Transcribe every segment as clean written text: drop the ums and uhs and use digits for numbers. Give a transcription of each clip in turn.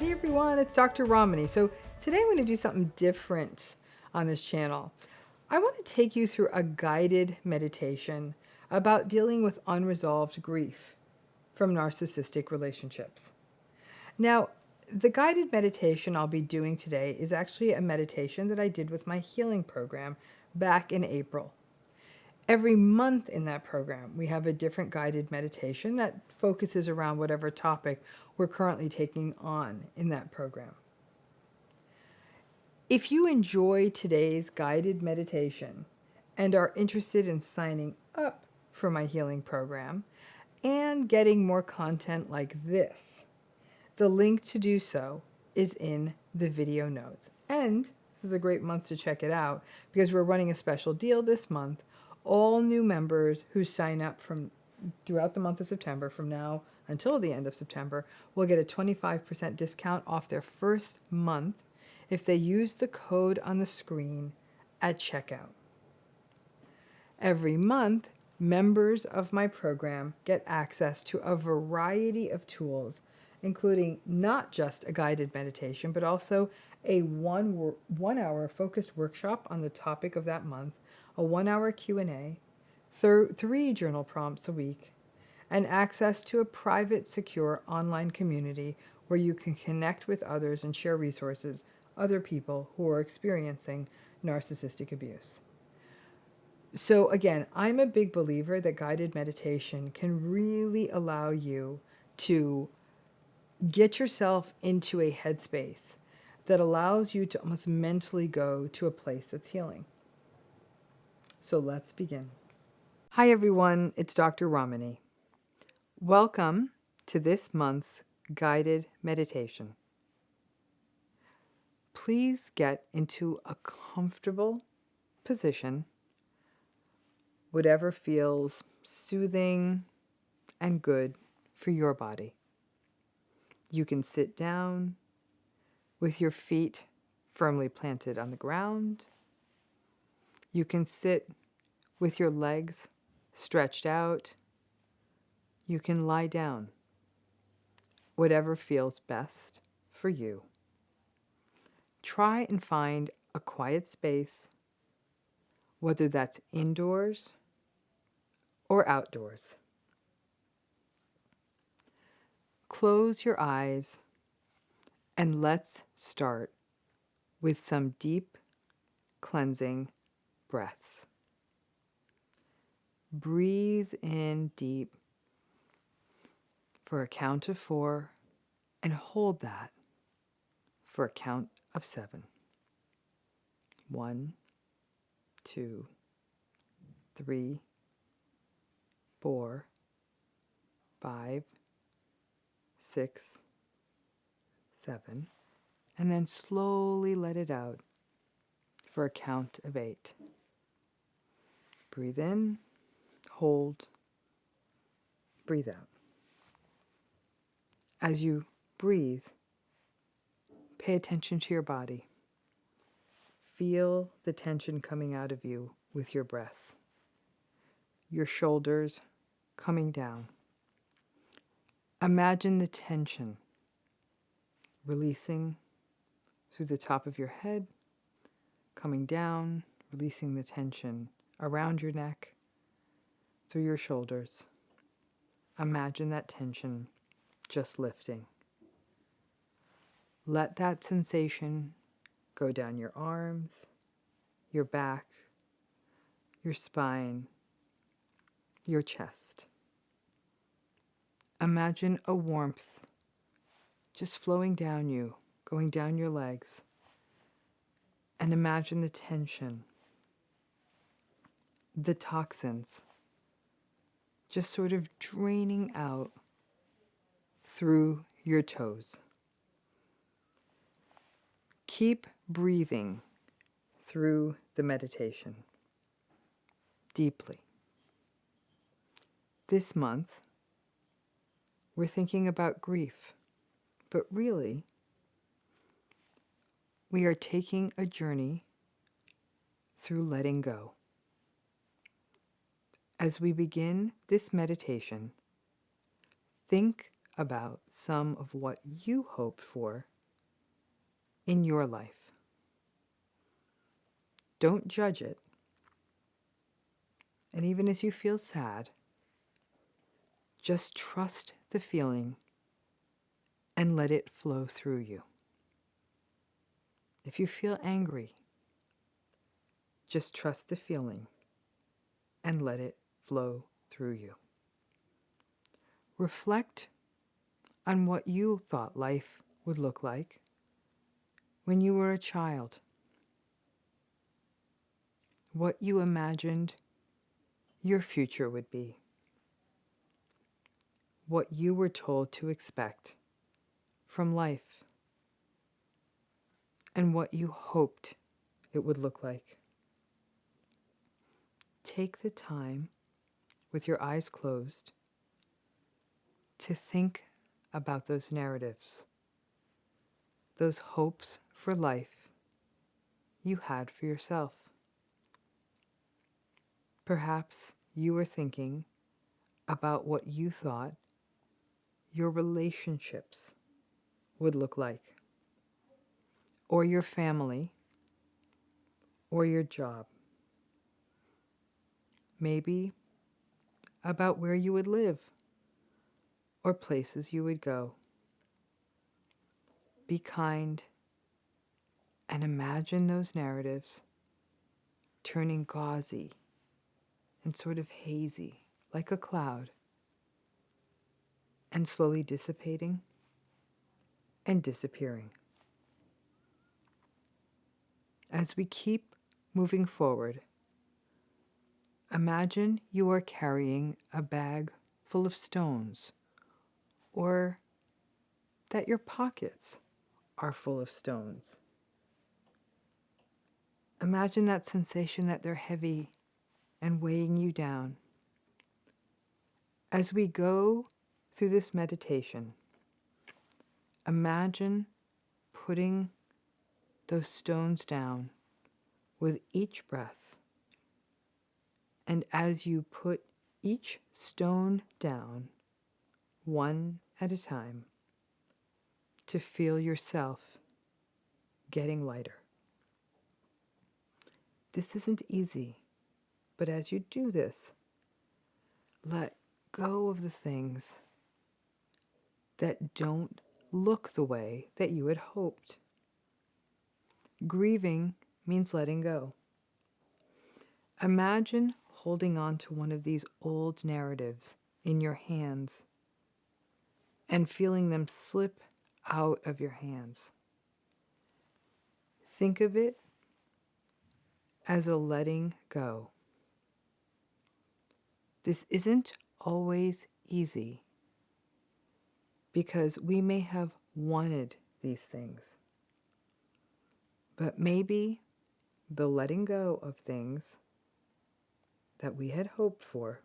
Hey everyone, it's Dr. Ramani. So today I'm going to do something different on this channel. I want to take you through a guided meditation about dealing with unresolved grief from narcissistic relationships. Now, the guided meditation I'll be doing today is actually a meditation that I did with my healing program back in April. Every month in that program, we have a different guided meditation that focuses around whatever topic we're currently taking on in that program. If you enjoy today's guided meditation and are interested in signing up for my healing program and getting more content like this, the link to do so is in the video notes. And this is a great month to check it out because we're running a special deal this month. All new members who sign up from throughout the month of September, from now until the end of September, will get a 25% discount off their first month if they use the code on the screen at checkout. Every month, members of my program get access to a variety of tools, including not just a guided meditation, but also a one-hour focused workshop on the topic of that month, a 1-hour Q&A, 3 journal prompts a week, and access to a private, secure online community where you can connect with others and share resources, other people who are experiencing narcissistic abuse. So again, I'm a big believer that guided meditation can really allow you to get yourself into a headspace that allows you to almost mentally go to a place that's healing. So let's begin. Hi everyone, it's Dr. Ramani. Welcome to this month's guided meditation. Please get into a comfortable position, whatever feels soothing and good for your body. You can sit down with your feet firmly planted on the ground. You can sit with your legs stretched out. You can lie down, whatever feels best for you. Try and find a quiet space, whether that's indoors or outdoors. Close your eyes and let's start with some deep, cleansing breaths. Breathe in deep for a count of 4 and hold that for a count of 7. 1, 2, 3, 4, 5, 6, 7, and then slowly let it out for a count of 8. Breathe in, hold, breathe out. As you breathe, pay attention to your body. Feel the tension coming out of you with your breath. Your shoulders coming down. Imagine the tension releasing through the top of your head, coming down, releasing the tension around your neck, through your shoulders. Imagine that tension just lifting. Let that sensation go down your arms, your back, your spine, your chest. Imagine a warmth just flowing down you, going down your legs. And imagine the tension, the toxins, just sort of draining out through your toes. Keep breathing through the meditation deeply. This month, we're thinking about grief, but really, we are taking a journey through letting go. As we begin this meditation, think about some of what you hope for in your life. Don't judge it. And even as you feel sad, just trust the feeling and let it flow through you. If you feel angry, just trust the feeling and let it flow through you. Reflect on what you thought life would look like when you were a child, what you imagined your future would be, what you were told to expect from life, and what you hoped it would look like. Take the time, with your eyes closed, to think about those narratives, those hopes for life you had for yourself. Perhaps you were thinking about what you thought your relationships would look like, or your family, or your job. Maybe about where you would live, or places you would go. Be kind and imagine those narratives turning gauzy and sort of hazy, like a cloud, and slowly dissipating and disappearing. As we keep moving forward, imagine you are carrying a bag full of stones, or that your pockets are full of stones. Imagine that sensation that they're heavy and weighing you down. As we go through this meditation, imagine putting those stones down with each breath. And as you put each stone down, one at a time, to feel yourself getting lighter. This isn't easy, but as you do this, let go of the things that don't look the way that you had hoped. Grieving means letting go. Imagine holding on to one of these old narratives in your hands and feeling them slip out of your hands. Think of it as a letting go. This isn't always easy because we may have wanted these things, but maybe the letting go of things that we had hoped for,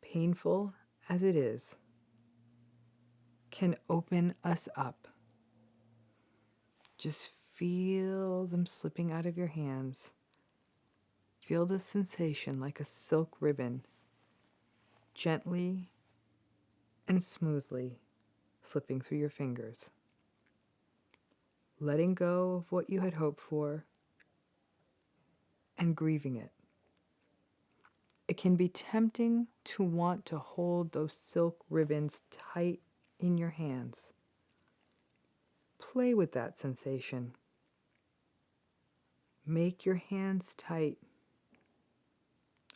painful as it is, can open us up. Just feel them slipping out of your hands. Feel the sensation like a silk ribbon, gently and smoothly slipping through your fingers. Letting go of what you had hoped for and grieving it. It can be tempting to want to hold those silk ribbons tight in your hands. Play with that sensation. Make your hands tight,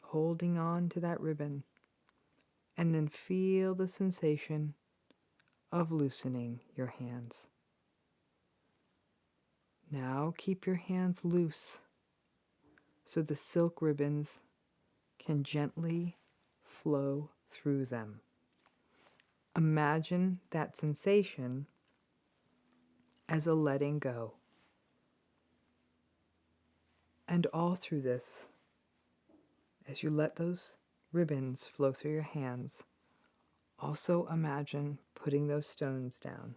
holding on to that ribbon, and then feel the sensation of loosening your hands. Now keep your hands loose so the silk ribbons can gently flow through them. Imagine that sensation as a letting go. And all through this, as you let those ribbons flow through your hands, also imagine putting those stones down,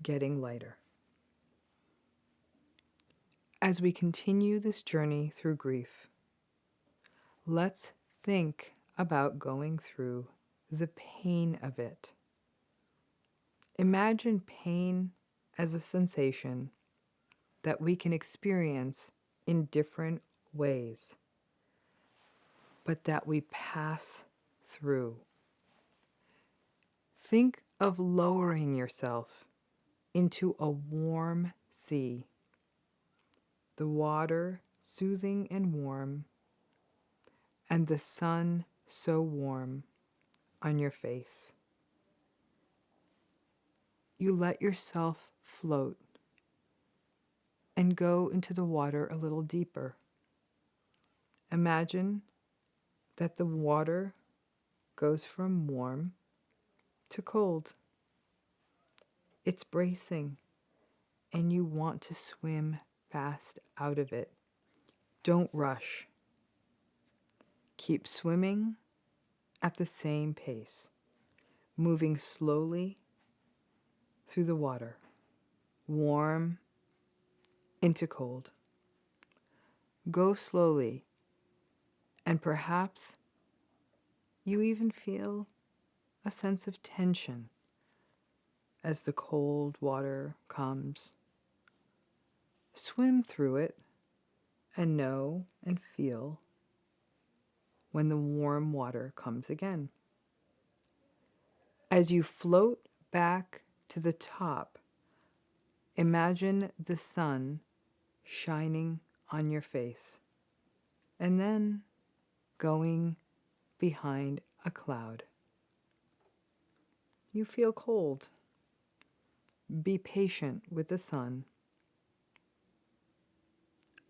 getting lighter. As we continue this journey through grief, let's think about going through the pain of it. Imagine pain as a sensation that we can experience in different ways, but that we pass through. Think of lowering yourself into a warm sea, the water soothing and warm, and the sun so warm on your face. You let yourself float and go into the water a little deeper. Imagine that the water goes from warm to cold. It's bracing, and you want to swim fast out of it. Don't rush. Keep swimming at the same pace, moving slowly through the water, warm into cold. Go slowly, and perhaps you even feel a sense of tension as the cold water comes. Swim through it and know and feel when the warm water comes again. As you float back to the top, imagine the sun shining on your face and then going behind a cloud. You feel cold. Be patient with the sun.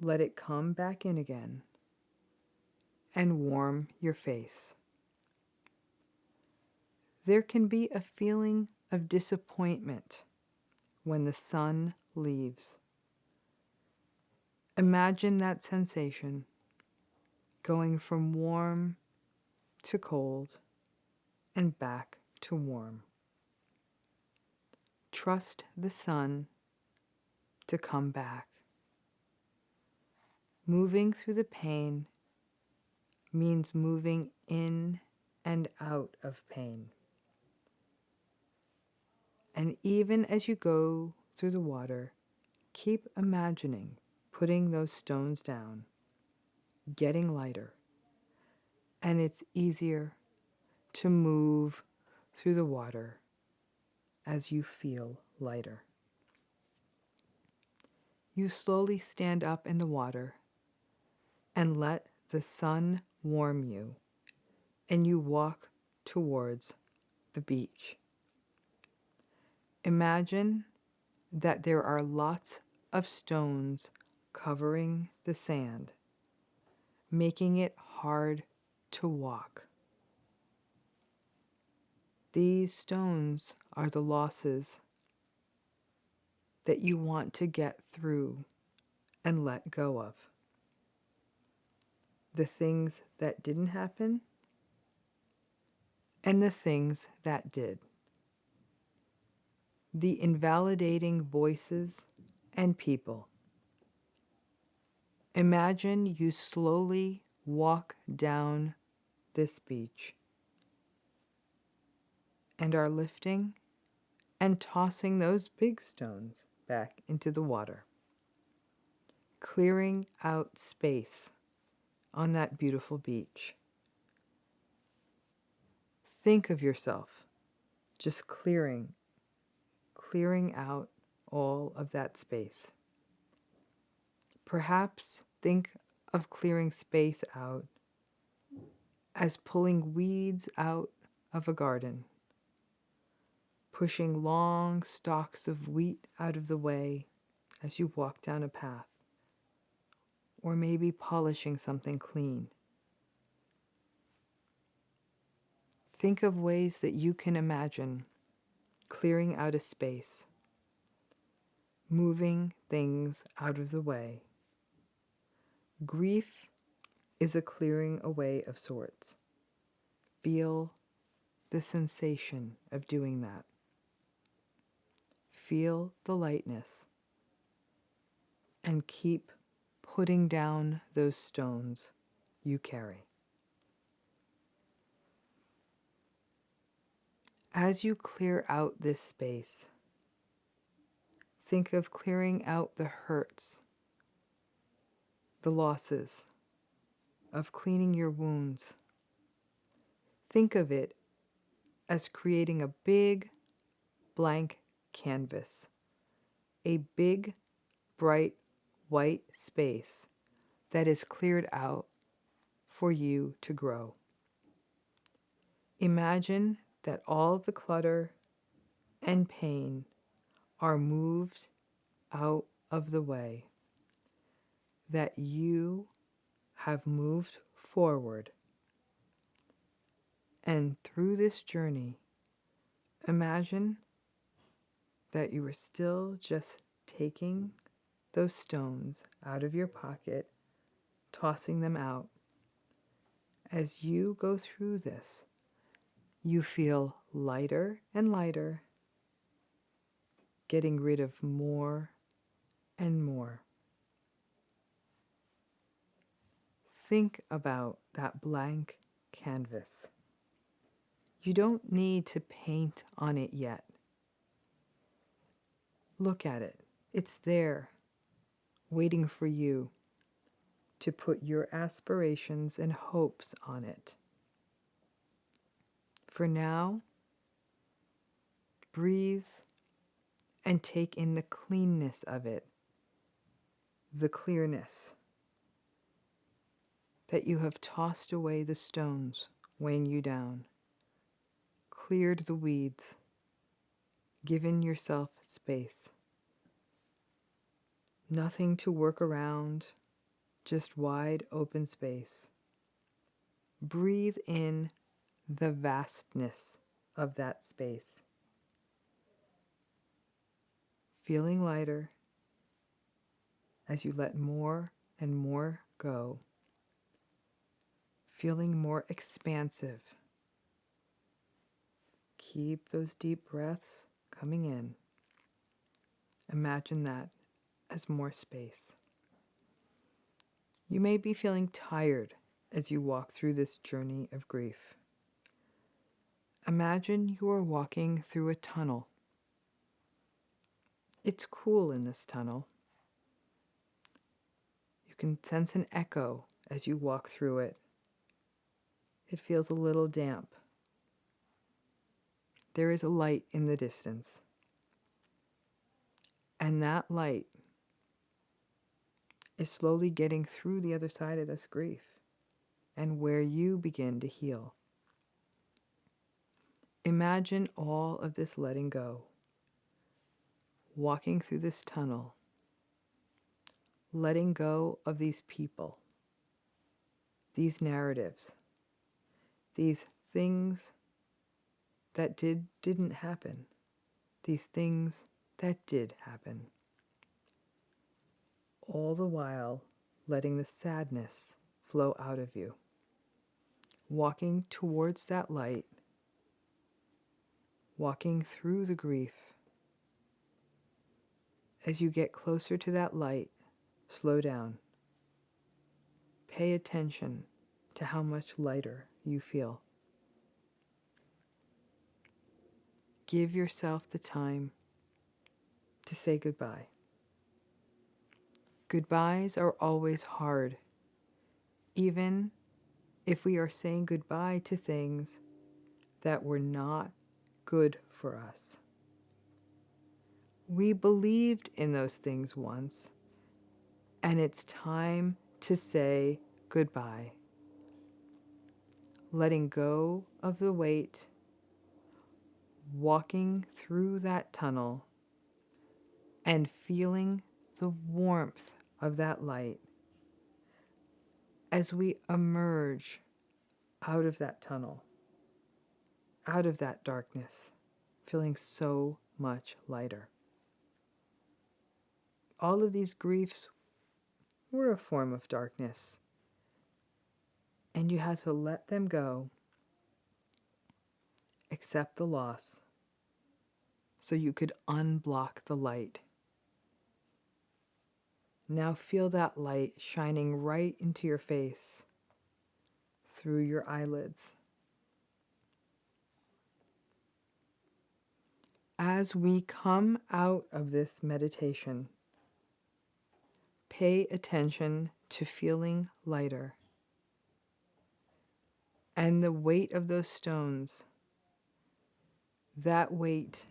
Let it come back in again and warm your face. There can be a feeling of disappointment when the sun leaves. Imagine that sensation going from warm to cold and back to warm. Trust the sun to come back. Moving through the pain means moving in and out of pain. And even as you go through the water, keep imagining putting those stones down, getting lighter, and it's easier to move through the water as you feel lighter. You slowly stand up in the water and let the sun warm you, and you walk towards the beach. Imagine that there are lots of stones covering the sand, making it hard to walk. These stones are the losses that you want to get through and let go of. The things that didn't happen and the things that did. The invalidating voices and people. Imagine you slowly walk down this beach and are lifting and tossing those big stones back into the water, clearing out space on that beautiful beach. Think of yourself just clearing out all of that space. Perhaps think of clearing space out as pulling weeds out of a garden, pushing long stalks of wheat out of the way as you walk down a path, or maybe polishing something clean. Think of ways that you can imagine clearing out a space, moving things out of the way. Grief is a clearing away of sorts. Feel the sensation of doing that. Feel the lightness and keep putting down those stones you carry. As you clear out this space, Think of clearing out the hurts, the losses, of cleaning your wounds. Think of it as creating a big blank canvas, a big, bright, white space that is cleared out for you to grow. Imagine that all the clutter and pain are moved out of the way, that you have moved forward. And through this journey, imagine that you are still just taking those stones out of your pocket, tossing them out. As you go through this, you feel lighter and lighter, getting rid of more and more. Think about that blank canvas. You don't need to paint on it yet. Look at it. It's there, waiting for you to put your aspirations and hopes on it. For now, breathe and take in the cleanness of it, the clearness that you have tossed away the stones weighing you down, cleared the weeds, given yourself space. Nothing to work around, just wide open space. Breathe in the vastness of that space. Feeling lighter as you let more and more go. Feeling more expansive. Keep those deep breaths coming in. Imagine that as more space. You may be feeling tired as you walk through this journey of grief. Imagine you are walking through a tunnel. It's cool in this tunnel. You can sense an echo as you walk through it. It feels a little damp. There is a light in the distance. And that light is slowly getting through the other side of this grief and where you begin to heal. Imagine all of this letting go, walking through this tunnel, letting go of these people, these narratives, these things that didn't happen, these things that did happen. All the while letting the sadness flow out of you, walking towards that light, walking through the grief. As you get closer to that light, slow down. Pay attention to how much lighter you feel. Give yourself the time to say goodbye. Goodbyes are always hard, even if we are saying goodbye to things that were not good for us. We believed in those things once, and it's time to say goodbye. Letting go of the weight, walking through that tunnel, and feeling the warmth of that light as we emerge out of that tunnel, out of that darkness, feeling so much lighter. All of these griefs were a form of darkness, and you had to let them go, accept the loss, so you could unblock the light. Now feel that light shining right into your face, through your eyelids. as we come out of this meditation, pay attention to feeling lighter and the weight of those stones, that weight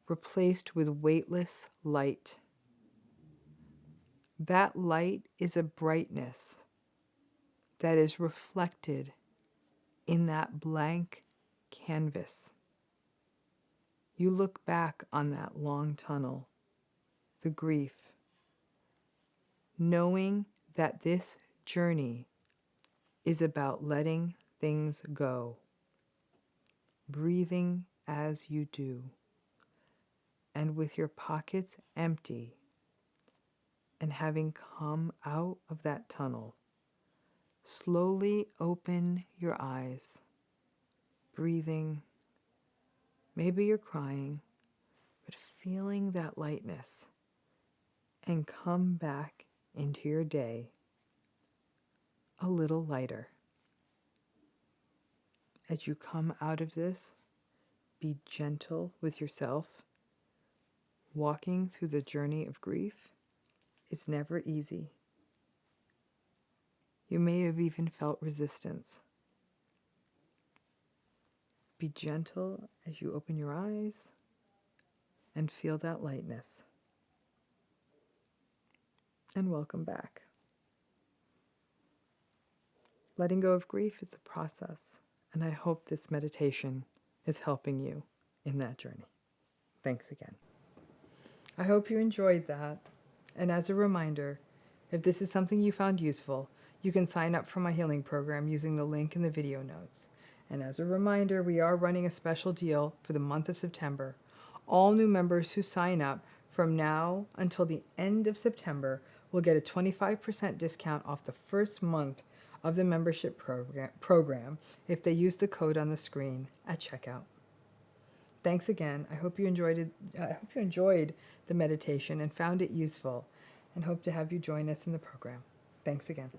replaced with weightless light. That light is a brightness that is reflected in that blank canvas. You look back on that long tunnel, the grief, knowing that this journey is about letting things go, breathing as you do, and with your pockets empty, and having come out of that tunnel, slowly open your eyes, breathing. Maybe you're crying, but feeling that lightness, and come back into your day a little lighter. As you come out of this, be gentle with yourself. Walking through the journey of grief is never easy. You may have even felt resistance. Be gentle as you open your eyes and feel that lightness. And welcome back. Letting go of grief is a process, and I hope this meditation is helping you in that journey. Thanks again. I hope you enjoyed that. And as a reminder, if this is something you found useful, you can sign up for my healing program using the link in the video notes. And as a reminder, we are running a special deal for the month of September. All new members who sign up from now until the end of September will get a 25% discount off the first month of the membership program if they use the code on the screen at checkout. Thanks again. I hope you enjoyed the meditation and found it useful, and hope to have you join us in the program. Thanks again.